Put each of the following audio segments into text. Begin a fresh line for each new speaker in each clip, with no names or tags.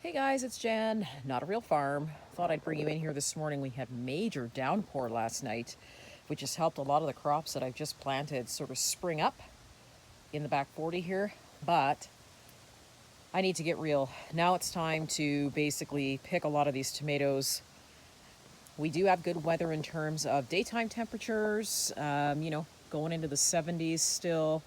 Hey guys, it's Jen, Not a Real Farm. Thought I'd bring you in here this morning. We had major downpour last night, which has helped a lot of the crops that I've just planted sort of spring up in the back 40 here. But I need to get real. Now it's time to basically pick a lot of these tomatoes. We do have good weather in terms of daytime temperatures, going into the 70s still,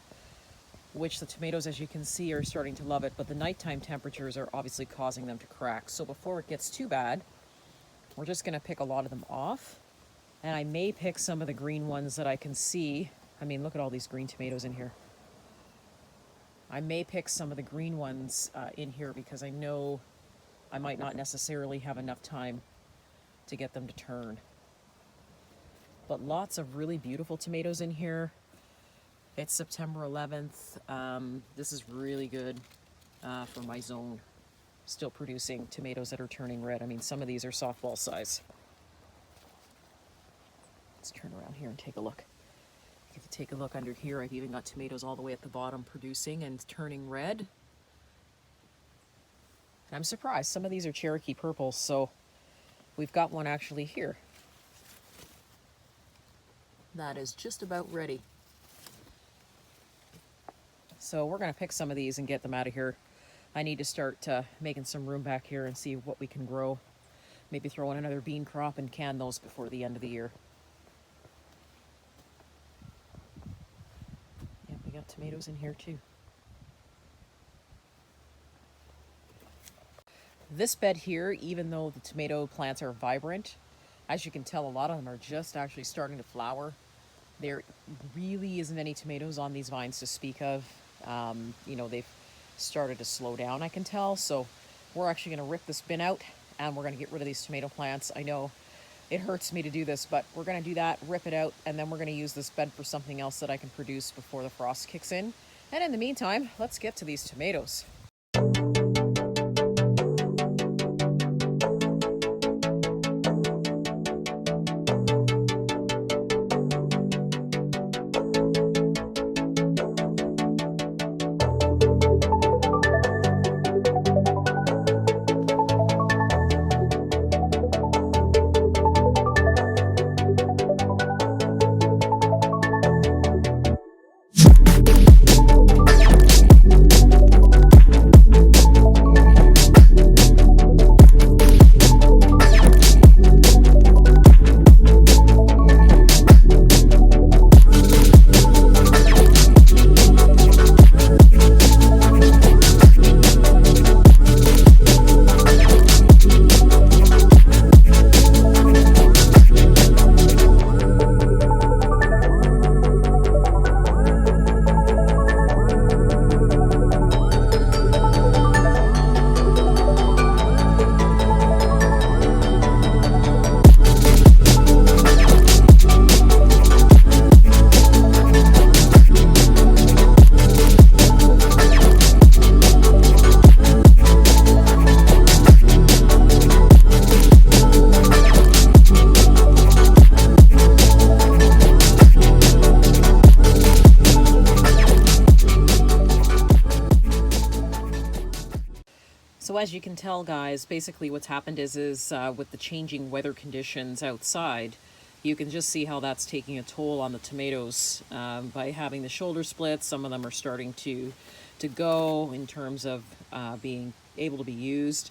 which the tomatoes, as you can see, are starting to love it, but the nighttime temperatures are obviously causing them to crack. So before it gets too bad, we're just going to pick a lot of them off, and I may pick some of the green ones that I can see. I mean, look at all these green tomatoes in here. I may pick some of the green ones in here because I know I might not necessarily have enough time to get them to turn. But lots of really beautiful tomatoes in here. It's September 11th. This is really good for my zone. Still producing tomatoes that are turning red. I mean, some of these are softball size. Let's turn around here and take a look. If you take a look under here, I've even got tomatoes all the way at the bottom producing and turning red. And I'm surprised. Some of these are Cherokee purples, so we've got one actually here that is just about ready. So we're going to pick some of these and get them out of here. I need to start making some room back here and see what we can grow. Maybe throw in another bean crop and can those before the end of the year. Yeah, we got tomatoes in here too. This bed here, even though the tomato plants are vibrant, as you can tell, a lot of them are just actually starting to flower. There really isn't any tomatoes on these vines to speak of. They've started to slow down, I can tell. So we're actually going to rip this bin out and we're going to get rid of these tomato plants. I know it hurts me to do this, but we're going to do that, rip it out, and then we're going to use this bed for something else that I can produce before the frost kicks in. And in the meantime, let's get to these tomatoes. So as you can tell, guys, basically what's happened is with the changing weather conditions outside, you can just see how that's taking a toll on the tomatoes by having the shoulder splits. Some of them are starting to go in terms of being able to be used.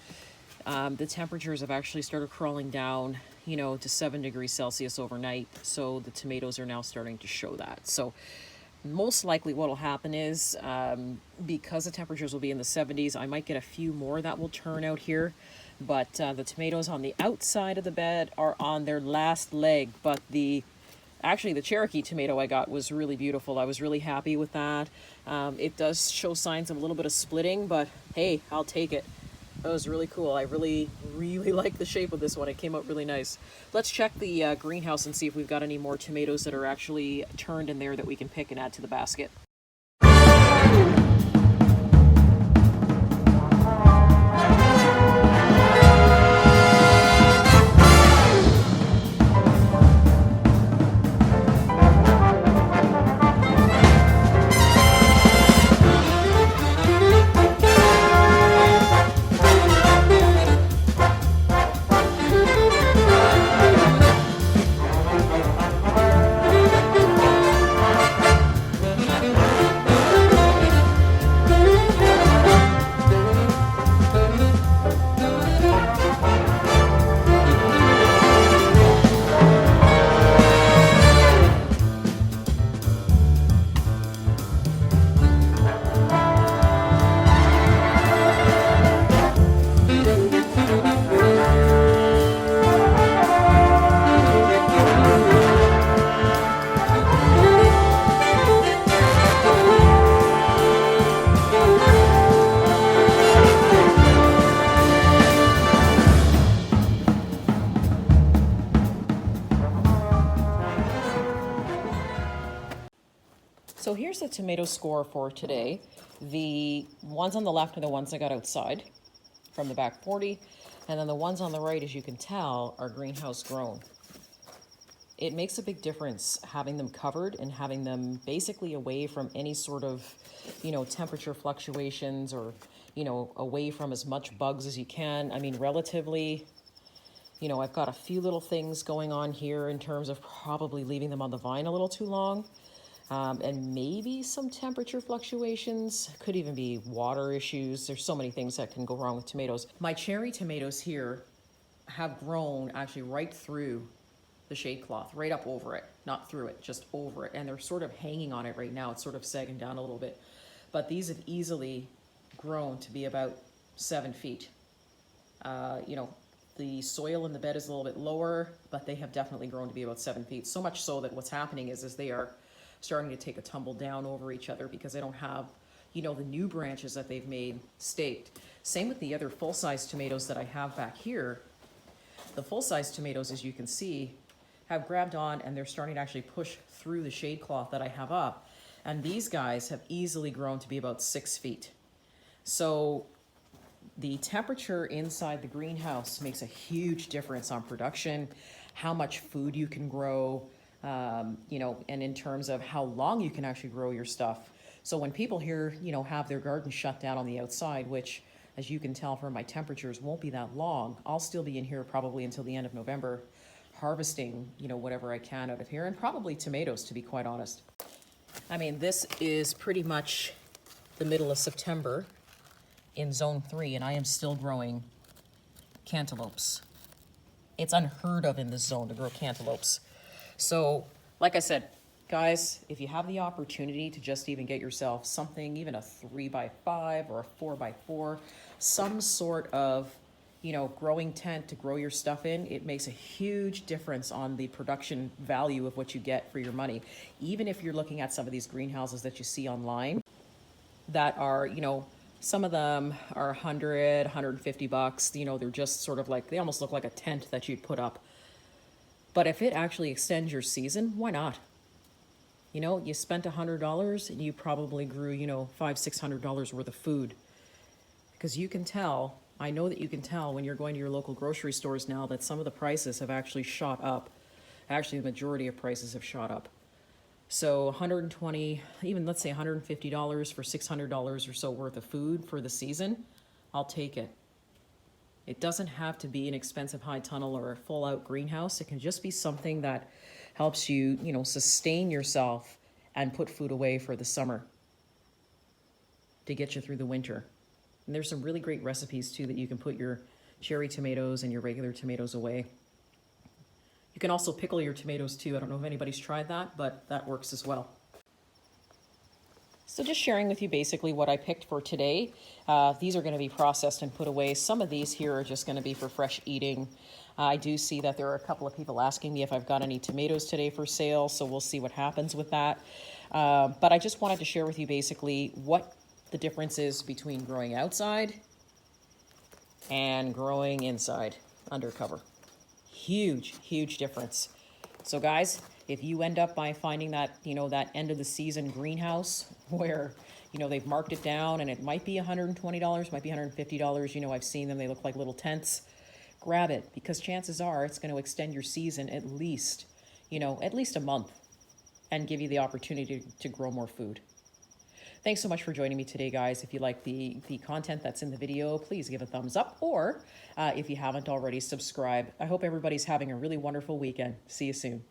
The temperatures have actually started crawling down, to 7 degrees Celsius overnight. So the tomatoes are now starting to show that. So most likely what will happen is, because the temperatures will be in the 70s, I might get a few more that will turn out here. But the tomatoes on the outside of the bed are on their last leg. But actually the Cherokee tomato I got was really beautiful. I was really happy with that. It does show signs of a little bit of splitting, but hey, I'll take it. That was really cool. I really, really like the shape of this one. It came out really nice. Let's check the greenhouse and see if we've got any more tomatoes that are actually turned in there that we can pick and add to the basket. here's the tomato score for today. The ones on the left are the ones I got outside from the back 40, and then the ones on the right, as you can tell, are greenhouse grown. It makes a big difference having them covered and having them basically away from any sort of, temperature fluctuations, or, away from as much bugs as you can. I mean, relatively, I've got a few little things going on here in terms of probably leaving them on the vine a little too long. And maybe some temperature fluctuations, could even be water issues. There's so many things that can go wrong with tomatoes. My cherry tomatoes here have grown actually right through the shade cloth, right up over it, not through it, just over it. And they're sort of hanging on it right now. It's sort of sagging down a little bit. But these have easily grown to be about 7 feet. The soil in the bed is a little bit lower, but they have definitely grown to be about 7 feet. So much so that what's happening is they are starting to take a tumble down over each other because they don't have, the new branches that they've made staked. Same with the other full-size tomatoes that I have back here. The full-size tomatoes, as you can see, have grabbed on and they're starting to actually push through the shade cloth that I have up. And these guys have easily grown to be about 6 feet. So the temperature inside the greenhouse makes a huge difference on production, how much food you can grow, and in terms of how long you can actually grow your stuff. So when people here, have their garden shut down on the outside, which, as you can tell from my temperatures, won't be that long. I'll still be in here probably until the end of November, harvesting, whatever I can out of here, and probably tomatoes, to be quite honest. I mean, this is pretty much the middle of September in zone 3, and I am still growing cantaloupes. It's unheard of in this zone to grow cantaloupes. So, like I said, guys, if you have the opportunity to just even get yourself something, even a 3x5 or a 4x4, some sort of, growing tent to grow your stuff in, it makes a huge difference on the production value of what you get for your money. Even if you're looking at some of these greenhouses that you see online that are, some of them are 100, 150 bucks. They're just sort of like, they almost look like a tent that you'd put up. But if it actually extends your season, why not? You spent $100 and you probably grew, $500, $600 worth of food. Because you can tell, I know that you can tell when you're going to your local grocery stores now that some of the prices have actually shot up. Actually, the majority of prices have shot up. So 120, even let's say $150 for $600 or so worth of food for the season, I'll take it. It doesn't have to be an expensive high tunnel or a full out greenhouse. It can just be something that helps you, sustain yourself and put food away for the summer to get you through the winter. And there's some really great recipes too that you can put your cherry tomatoes and your regular tomatoes away. You can also pickle your tomatoes too. I don't know if anybody's tried that, but that works as well. So just sharing with you basically what I picked for today. These are going to be processed and put away. Some of these here are just going to be for fresh eating. I do see that there are a couple of people asking me if I've got any tomatoes today for sale, so we'll see what happens with that. But I just wanted to share with you basically what the difference is between growing outside and growing inside under cover. Huge, huge difference. So guys, if you end up by finding that, that end of the season greenhouse where, they've marked it down and it might be $120, might be $150, I've seen them, they look like little tents, grab it, because chances are it's going to extend your season at least a month and give you the opportunity to grow more food. Thanks so much for joining me today, guys. If you like the content that's in the video, please give a thumbs up, or if you haven't already, subscribe. I hope everybody's having a really wonderful weekend. See you soon.